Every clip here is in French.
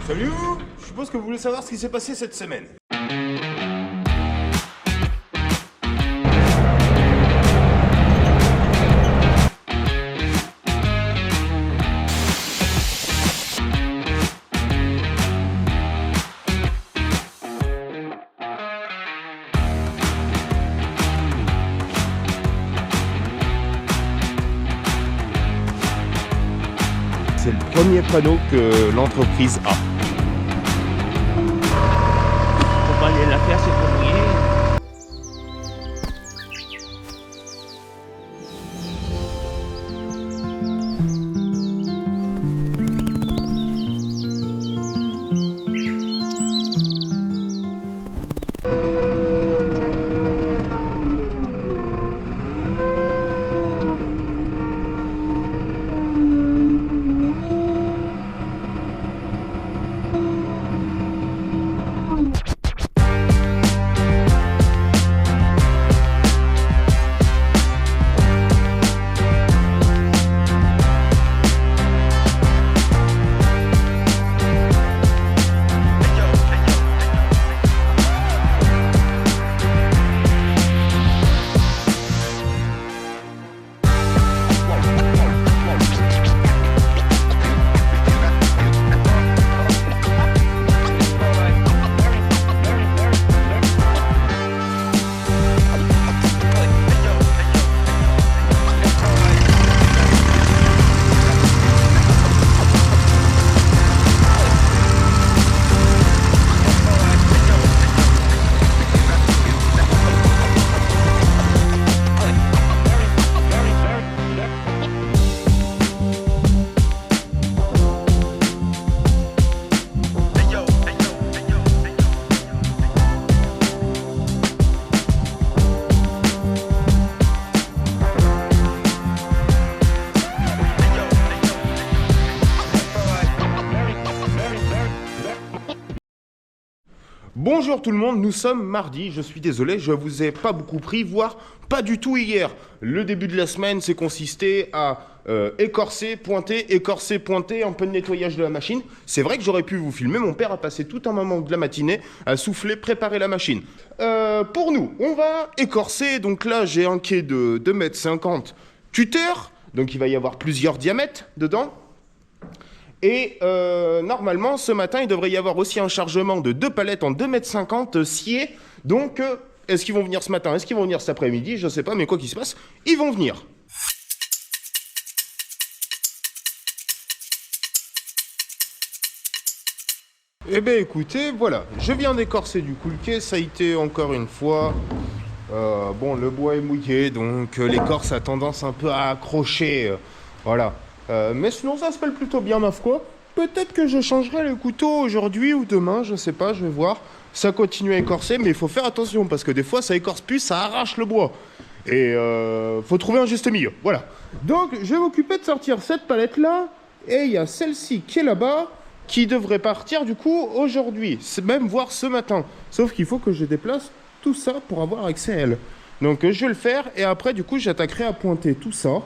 Salut, je suppose que vous voulez savoir ce qui s'est passé cette semaine. C'est le premier panneau que l'entreprise a. Faut pas aller la faire, c'est pour mouiller. Bonjour tout le monde, nous sommes mardi, je suis désolé, je vous ai pas beaucoup pris, voire pas du tout hier. Le début de la semaine, c'est consisté à écorcer, pointer, un peu de nettoyage de la machine. C'est vrai que j'aurais pu vous filmer, mon père a passé tout un moment de la matinée à souffler, préparer la machine. Pour nous, on va écorcer, donc là j'ai un quai de 2,50 m cutter, donc il va y avoir plusieurs diamètres dedans. Et normalement, ce matin, il devrait y avoir aussi un chargement de 2 palettes en 2,50 m sciées. Donc, est-ce qu'ils vont venir ce matin? Est-ce qu'ils vont venir cet après-midi? Je sais pas, mais quoi qu'il se passe, ils vont venir. Eh bien, écoutez, voilà. Je viens d'écorcer du coup le quai. Ça a été encore une fois... bon, le bois est mouillé, donc l'écorce a tendance un peu à accrocher. Voilà. Mais sinon ça se fait plutôt bien ma foi. Peut-être que je changerai le couteau aujourd'hui ou demain, je sais pas, je vais voir. Ça continue à écorcer, mais il faut faire attention parce que des fois ça écorce plus, ça arrache le bois. Et faut trouver un juste milieu, voilà. Donc je vais m'occuper de sortir cette palette là. Et il y a celle-ci qui est là-bas, qui devrait partir du coup aujourd'hui, même voire ce matin. Sauf qu'il faut que je déplace tout ça pour avoir accès à elle. Donc je vais le faire et après du coup j'attaquerai à pointer tout ça.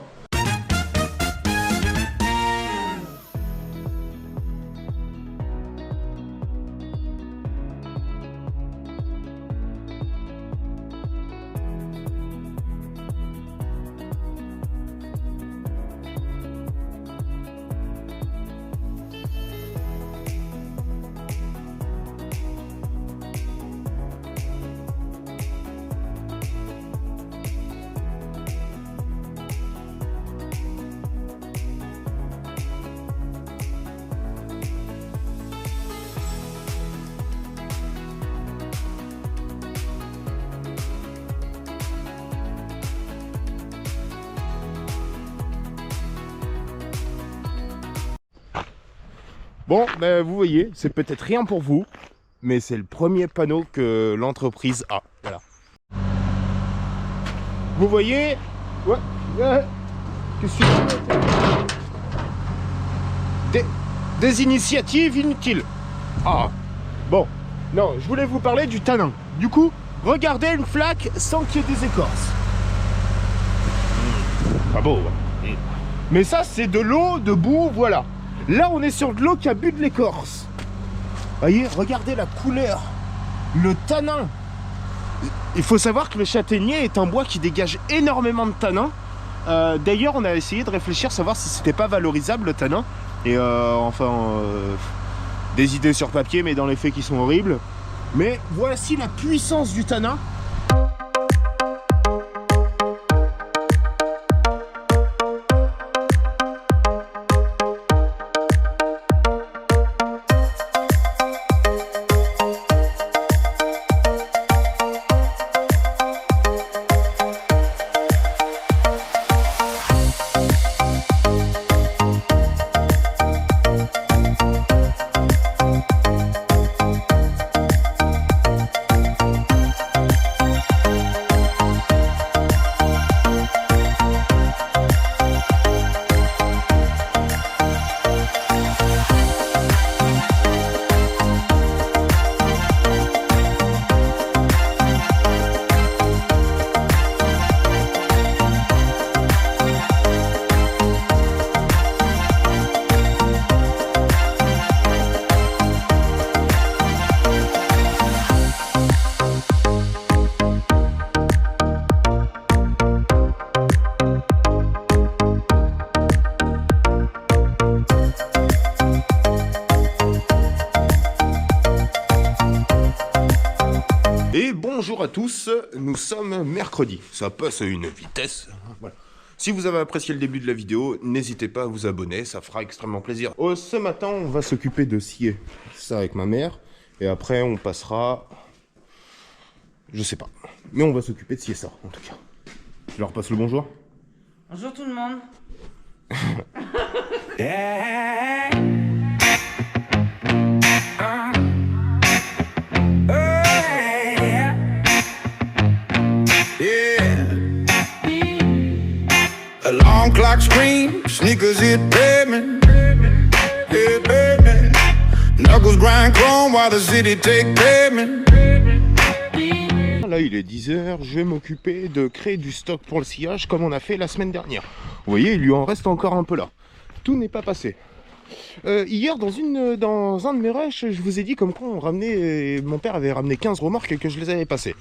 Bon, ben vous voyez, c'est peut-être rien pour vous, mais c'est le premier panneau que l'entreprise a. Voilà. Vous voyez? Ouais. Qu'est-ce que c'est? Des initiatives inutiles. Ah, bon. Non, je voulais vous parler du tanin. Du coup, regardez une flaque sans qu'il y ait des écorces. Pas beau, hein. Mais ça, c'est de l'eau, de boue, voilà. Là, on est sur de l'eau qui a bu de l'écorce. Voyez, regardez la couleur, le tanin. Il faut savoir que le châtaignier est un bois qui dégage énormément de tanin. D'ailleurs, on a essayé de réfléchir, savoir si c'était pas valorisable le tanin. Et des idées sur papier, mais dans les faits qui sont horribles. Mais voici la puissance du tanin. Et bonjour à tous, nous sommes mercredi, ça passe à une vitesse, voilà. Si vous avez apprécié le début de la vidéo, n'hésitez pas à vous abonner, ça fera extrêmement plaisir. Ce matin, on va s'occuper de scier ça avec ma mère, et après on passera... Je sais pas, mais on va s'occuper de scier ça, en tout cas. Je leur passe le bonjour. Bonjour tout le monde. A long clock scream, sneakers hit pavement. Yeah, pavement. Knuckles grind chrome while the city take pavement. Là il est 10h, je vais m'occuper de créer du stock pour le sciage comme on a fait la semaine dernière. Vous voyez, il lui en reste encore un peu là. Tout n'est pas passé. Hier dans un de mes rushs, je vous ai dit comme quoi mon père avait ramené 15 remorques et que je les avais passées.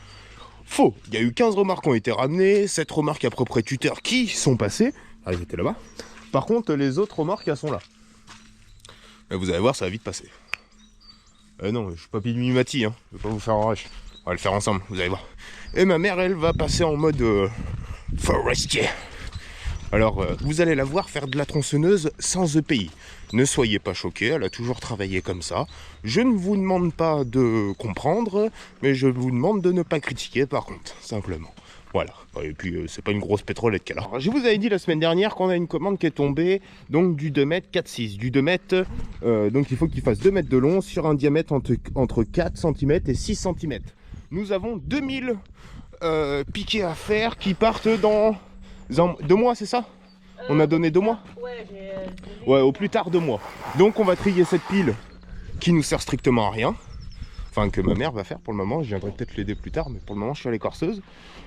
Faux, il y a eu 15 remorques qui ont été ramenées, 7 remorques à propriétaire qui sont passées. Ah, elles étaient là-bas. Par contre, les autres remorques, elles sont là. Et vous allez voir, ça va vite passer. Non, je suis pas Mimati, hein. Je vais pas vous faire un rush. On va le faire ensemble, vous allez voir. Et ma mère, elle va passer en mode forestier. Alors, vous allez la voir faire de la tronçonneuse sans EPI. Ne soyez pas choqués, elle a toujours travaillé comme ça. Je ne vous demande pas de comprendre, mais je vous demande de ne pas critiquer par contre, simplement. Voilà, et puis c'est pas une grosse pétrolette qu'elle a. Alors, je vous avais dit la semaine dernière qu'on a une commande qui est tombée, donc du 2 m 4,6. Du 2 m, donc il faut qu'il fasse 2 mètres de long sur un diamètre entre 4 cm et 6 cm. Nous avons 2000 piquets à faire qui partent dans 2 mois, c'est ça? On a donné 2 mois? Ouais, au plus tard 2 mois. Donc on va trier cette pile qui nous sert strictement à rien. Enfin, que ma mère va faire pour le moment. Je viendrai peut-être l'aider plus tard, mais pour le moment je suis à l'écorceuse.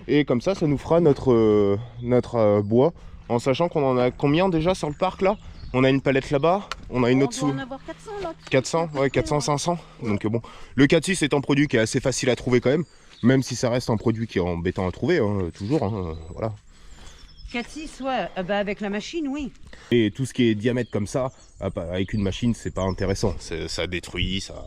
Et comme ça nous fera notre bois. En sachant qu'on en a combien déjà sur le parc là? On a une palette là-bas, on a une autre sous. On va en avoir 400 là. 400, ouais, 400, 500. Donc bon, le 4,6 est un produit qui est assez facile à trouver quand même si ça reste un produit qui est embêtant à trouver, hein, toujours, hein, voilà. 4,6, ouais, avec la machine, oui. Et tout ce qui est diamètre comme ça, avec une machine, c'est pas intéressant. Ça détruit, ça...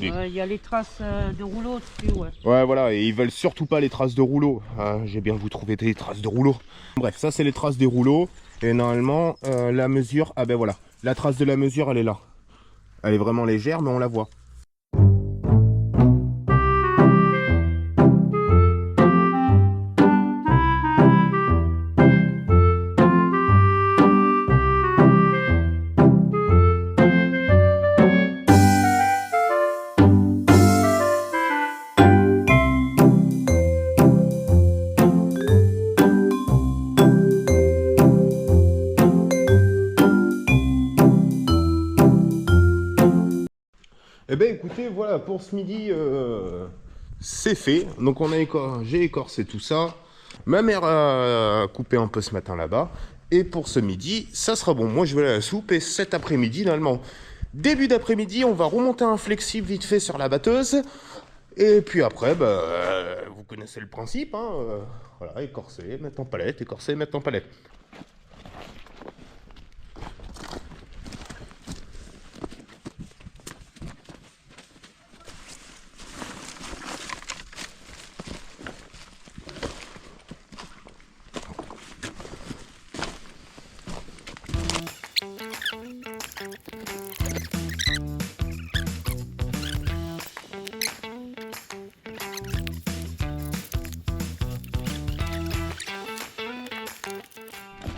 Il y a les traces de rouleau dessus, ouais. Ouais, voilà, et ils veulent surtout pas les traces de rouleau. Ah, j'ai bien vous trouver des traces de rouleau. Bref, ça c'est les traces des rouleaux. Et normalement, la mesure... Ah ben voilà, la trace de la mesure, elle est là. Elle est vraiment légère, mais on la voit. Eh bien écoutez, voilà, pour ce midi, c'est fait. Donc j'ai écorcé tout ça. Ma mère a coupé un peu ce matin là-bas. Et pour ce midi, ça sera bon. Moi, je vais aller à la soupe. Et cet après-midi, normalement, Début d'après-midi, on va remonter un flexible vite fait sur la batteuse. Et puis après, bah, vous connaissez le principe, hein, voilà, écorcer, mettre en palette, écorcer, mettre en palette.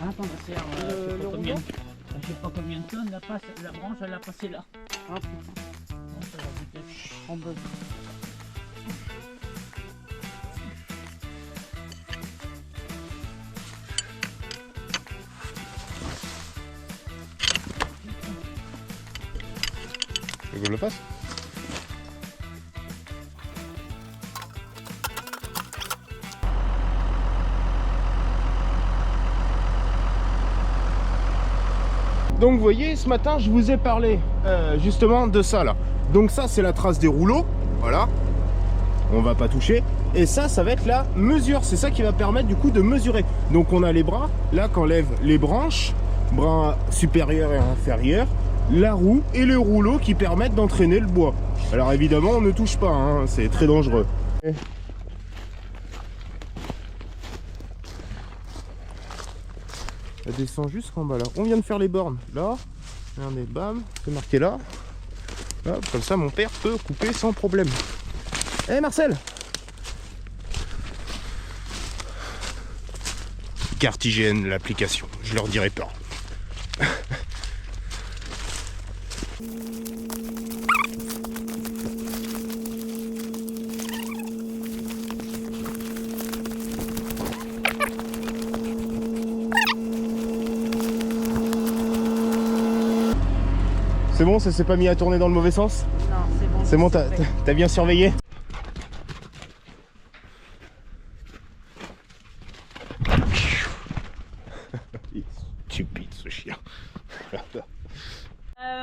Attends, c'est je sais pas combien de tonnes, la branche elle a passé là. Ah putain, Non, ça va peut-être. en bas. Tu veux que je le fasse? Donc vous voyez, ce matin je vous ai parlé justement de ça là. Donc ça c'est la trace des rouleaux, voilà. On va pas toucher. Et ça va être la mesure, c'est ça qui va permettre du coup de mesurer. Donc on a les bras, là qu'on lève les branches, bras supérieur et inférieur, la roue et le rouleau qui permettent d'entraîner le bois. Alors évidemment on ne touche pas, hein, c'est très dangereux. Elle descend jusqu'en bas là. On vient de faire les bornes là. Regardez, bam, c'est marqué là. Hop, comme ça mon père peut couper sans problème. Eh Marcel! Cartigène l'application, je leur dirai pas. C'est bon, ça s'est pas mis à tourner dans le mauvais sens? Non, c'est bon. C'est bon, t'as bien surveillé? Il est stupide ce chien.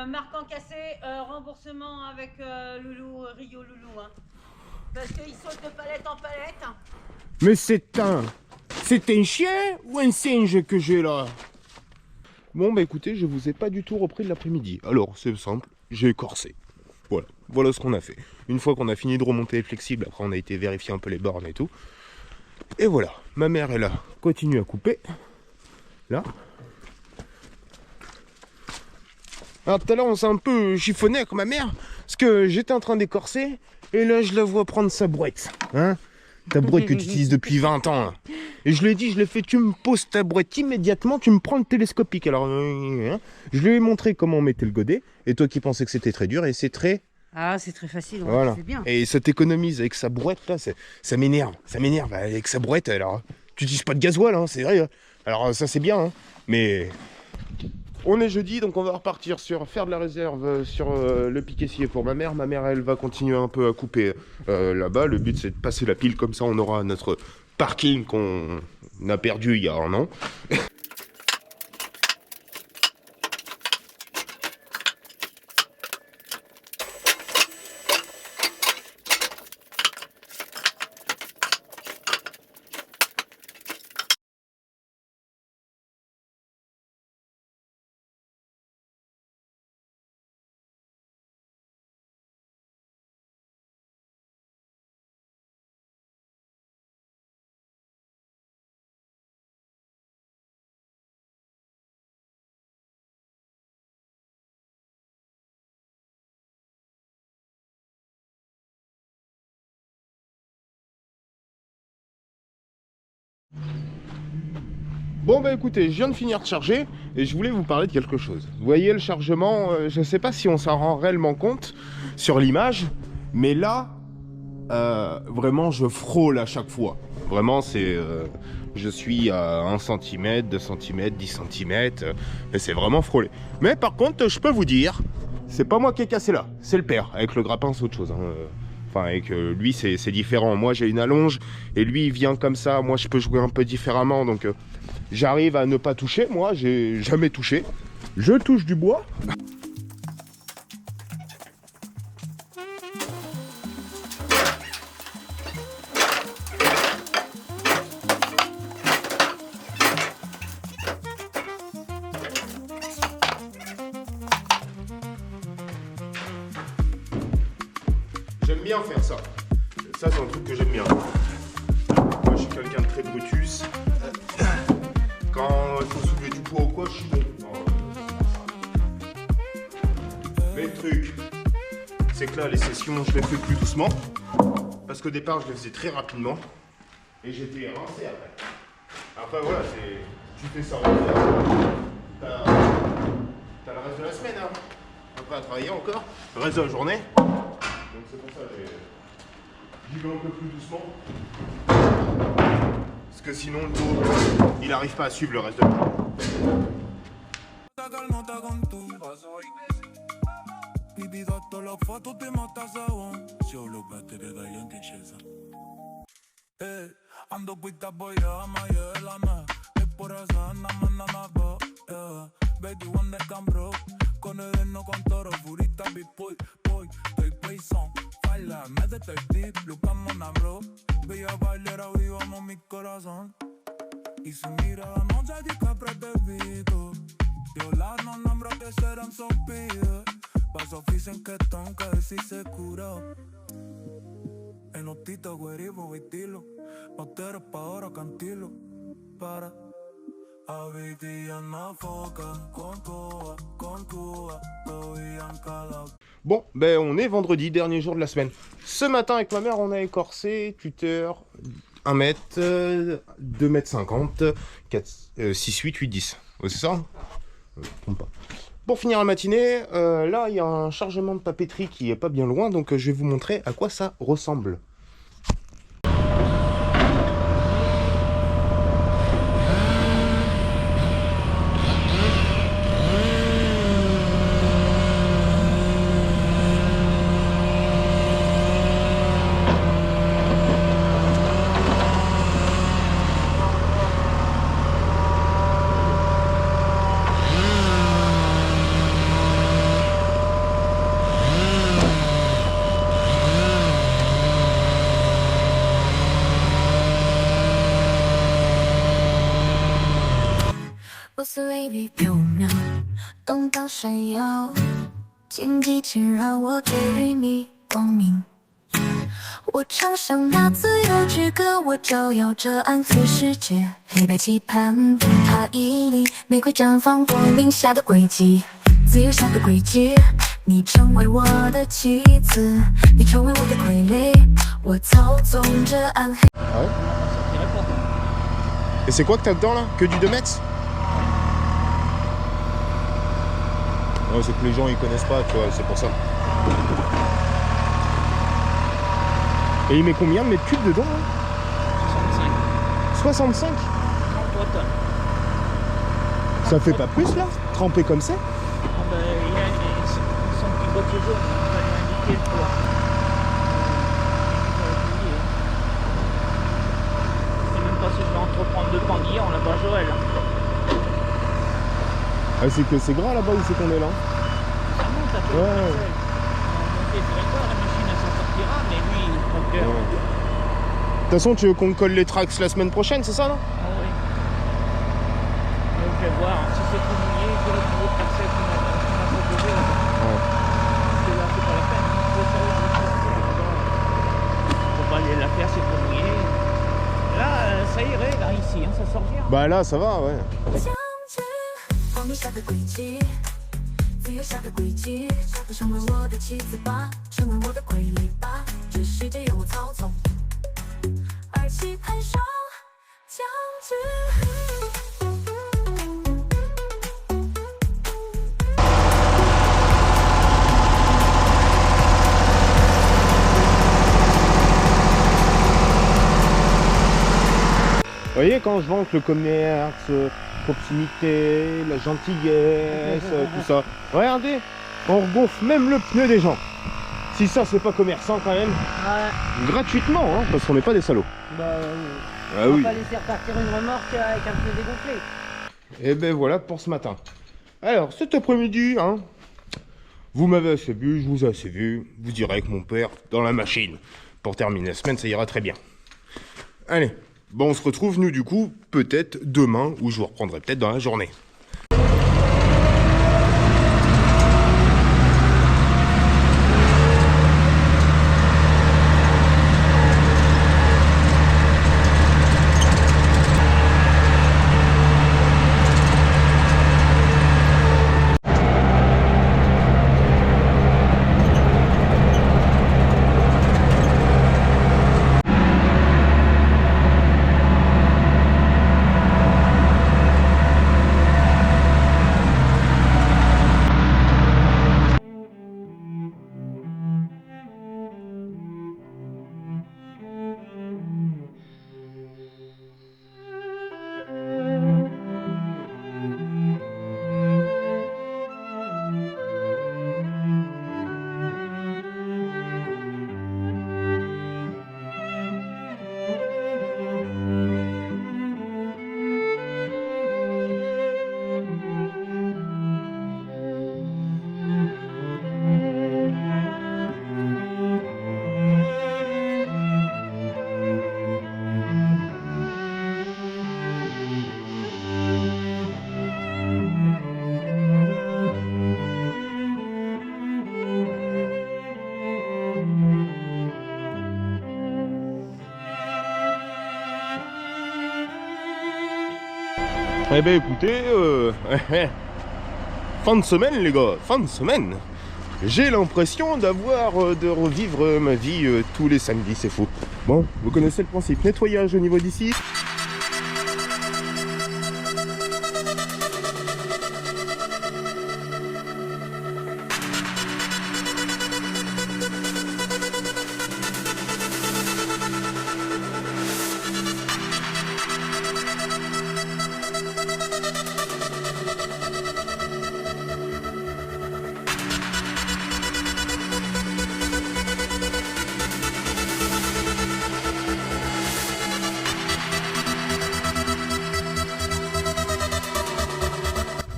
Marquant cassé, remboursement avec Loulou, Rio Loulou. Hein. Parce qu'il saute de palette en palette. Mais c'est un chien ou un singe que j'ai là? Bon bah écoutez, je vous ai pas du tout repris de l'après-midi. Alors c'est simple, j'ai écorcé. Voilà ce qu'on a fait. Une fois qu'on a fini de remonter les flexibles, après on a été vérifier un peu les bornes et tout. Et voilà, ma mère est là, continue à couper. Là. Alors tout à l'heure on s'est un peu chiffonné avec ma mère, parce que j'étais en train d'écorcer, et là je la vois prendre sa brouette. Hein, ta brouette que tu utilises depuis 20 ans. Hein. Et je lui ai dit, je l'ai fait, tu me poses ta brouette immédiatement, tu me prends le télescopique. Alors, hein, je lui ai montré comment on mettait le godet, et toi qui pensais que c'était très dur, et c'est très... Ah, c'est très facile, ouais, voilà. c'est bien. Et ça t'économise avec sa brouette là, ça m'énerve, avec sa brouette. Alors, tu n'utilises pas de gasoil, hein, c'est vrai. Hein. Alors ça c'est bien, hein. Mais on est jeudi, donc on va repartir sur faire de la réserve sur le piquet-scié pour ma mère. Ma mère, elle va continuer un peu à couper là-bas. Le but c'est de passer la pile, comme ça on aura notre parking qu'on a perdu il y a un an. Bon bah écoutez, je viens de finir de charger et je voulais vous parler de quelque chose. Vous voyez le chargement, je ne sais pas si on s'en rend réellement compte sur l'image, mais là, vraiment je frôle à chaque fois. Vraiment c'est... je suis à 1 cm, 2 cm, 10 cm, et c'est vraiment frôlé. Mais par contre, je peux vous dire, c'est pas moi qui ai cassé là, c'est le père. Avec le grappin, c'est autre chose. Hein. Enfin, avec lui, c'est différent. Moi, j'ai une allonge et lui, il vient comme ça. Moi, je peux jouer un peu différemment. Donc, j'arrive à ne pas toucher. Moi, j'ai jamais touché. Je touche du bois. j'aime bien faire ça. Ça, c'est un truc que j'aime bien. Moi, je suis quelqu'un de très brutus. Quand il faut soulever du poids ou quoi, je suis bon. Mais le truc, c'est que là, les sessions, je les fais plus doucement. Parce qu'au départ, je les faisais très rapidement. Et j'étais rincé après. Après, voilà, tu fais ça en fait. T'as le reste de la semaine, hein. Après, à travailler encore. Le reste de la journée. Donc, c'est pour ça que j'y vais un peu plus doucement. Parce que sinon, le dos, il n'arrive pas à suivre le reste de la journée. Ando puesta voy a Mayelana. Es por esa nada Baby one de cambro. Con el no con toro. Furita big boy. Estoy payson. Baila, me detective. Lucamos una bro. Bella bailera, vivamos mi corazón. Y su mirada no se dice pretervito. Violar no nombra que serán sopidas. Paso dicen que están que decir se curó. En los titos, güeribo, estilo. Moteros pa' ahora, cantilo. Para Habitia na foca. Con Cuba, todavía en cada. Bon, ben on est vendredi, dernier jour de la semaine. Ce matin, avec ma mère, on a écorcé tuteur 1 mètre, 2 mètres 50, 4, 6, 8, 8, 10. Ouais, c'est ça trompe pas. Pour finir la matinée, là, il y a un chargement de papeterie qui est pas bien loin, donc je vais vous montrer à quoi ça ressemble.我似微微缥缈，东方闪耀，荆棘缠绕我给予你光明。我唱响那自由之歌，我照耀着暗黑世界，黑白棋盘它屹立，玫瑰绽放光明下的轨迹，自由下的轨迹。你成为我的棋子，你成为我的傀儡，我操纵着暗黑。Ah ouais Et c'est quoi que t'as dedans là? Que du 2 mètres? Ouais, c'est que les gens ils connaissent pas, tu vois, c'est pour ça. Et il met combien de mètres cubes dedans là? 65. 65? 33 tonnes. Ça fait pas plus là? Trempé comme ça? Ah ben, il y a son petit boîtier jaune, on va lui indiquer le poids. C'est même pas si je vais entreprendre de pendiller, on l'a pas Joël. Ah, c'est que c'est gras là-bas où c'est qu'on est là? Ça monte à peu près. Ouais. On monte d'accord, la machine elle s'en sortira, mais lui, il prend cœur. Ouais. De toute façon, tu veux qu'on colle les tracks la semaine prochaine, c'est ça là? Ah oui. Donc je vais voir, si c'est trop mouillé, je vais le nouveau tracé qui m'a proposé. Ouais. Parce que là, c'est pas la peine. Faut pas aller la faire, c'est trop mouillé. Là, ça irait, là, ici, hein, ça sort bien. Bah là, ça va, ouais. 光明下的轨迹，自由下的轨迹，成为我的棋子吧，成为我的傀儡吧，这世界由我操纵，而棋盘上将至。Vous voyez, quand je vante le commerce, proximité, la gentillesse, tout ça. Regardez, on regonfle même le pneu des gens. Si ça, c'est pas commerçant quand même. Ouais, Gratuitement, hein, parce qu'on n'est pas des salauds. bah Ah on oui. va pas laisser repartir une remorque avec un pneu dégonflé. Et ben voilà pour ce matin. Alors, cet après-midi, hein, vous m'avez assez vu, je vous ai assez vu. Vous irez avec mon père dans la machine. Pour terminer la semaine, ça ira très bien. Allez. Bon, on se retrouve, nous, du coup, peut-être demain, ou je vous reprendrai peut-être dans la journée. Eh ben écoutez, fin de semaine les gars, fin de semaine. J'ai l'impression de revivre ma vie tous les samedis, c'est fou. Bon, vous connaissez le principe, nettoyage au niveau d'ici.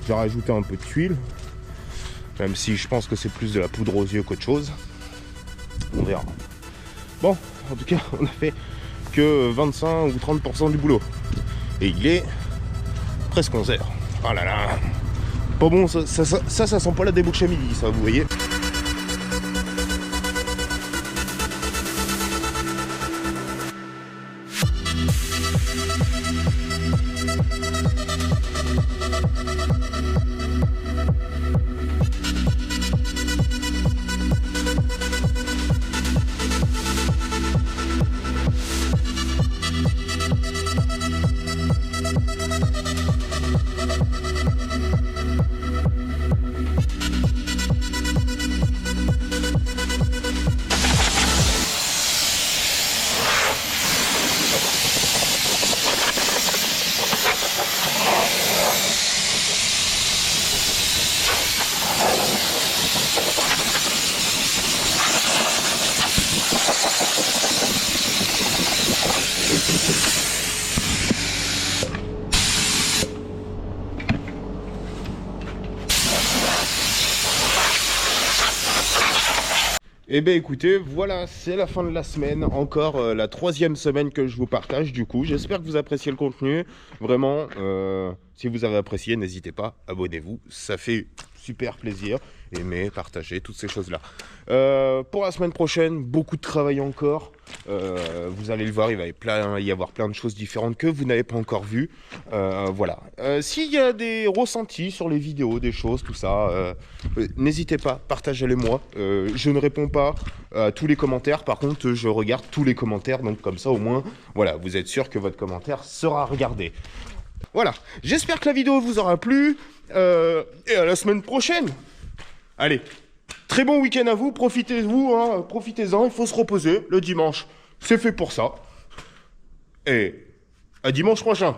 J'ai rajouté un peu de tuile, même si je pense que c'est plus de la poudre aux yeux qu'autre chose. On verra. Bon, en tout cas, on a fait que 25 ou 30% du boulot. Et il est presque 11h. Oh là là. Pas bon, ça sent pas la débauche à midi, ça, vous voyez. Eh bien écoutez, voilà, c'est la fin de la semaine, encore la 3e semaine que je vous partage du coup. J'espère que vous appréciez le contenu, vraiment, si vous avez apprécié, n'hésitez pas, abonnez-vous, ça fait super plaisir, aimez, partagez, toutes ces choses-là. Pour la semaine prochaine, beaucoup de travail encore, vous allez le voir, il va y avoir plein de choses différentes que vous n'avez pas encore vues, voilà. S'il y a des ressentis sur les vidéos, des choses, tout ça, n'hésitez pas, partagez-les moi. Je ne réponds pas à tous les commentaires, par contre je regarde tous les commentaires, donc comme ça au moins, voilà, vous êtes sûr que votre commentaire sera regardé. Voilà, j'espère que la vidéo vous aura plu, et à la semaine prochaine. Allez, très bon week-end à vous, profitez-vous, hein, profitez-en, il faut se reposer le dimanche, c'est fait pour ça. Et à dimanche prochain.